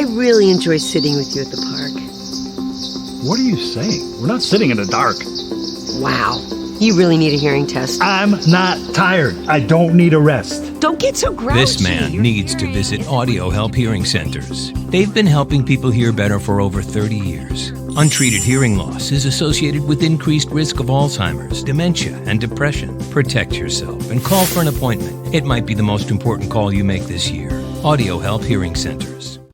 I really enjoy sitting with you at the park. What are you saying? We're not sitting in the dark. Wow. You really need a hearing test. I'm not tired. I don't need a rest. Don't get so grouchy. This man needs to visit Audio Help Hearing Centers. They've been helping people hear better for over 30 years. Untreated hearing loss is associated with increased risk of Alzheimer's, dementia, and depression. Protect yourself and call for an appointment. It might be the most important call you make this year. Audio Help Hearing Centers.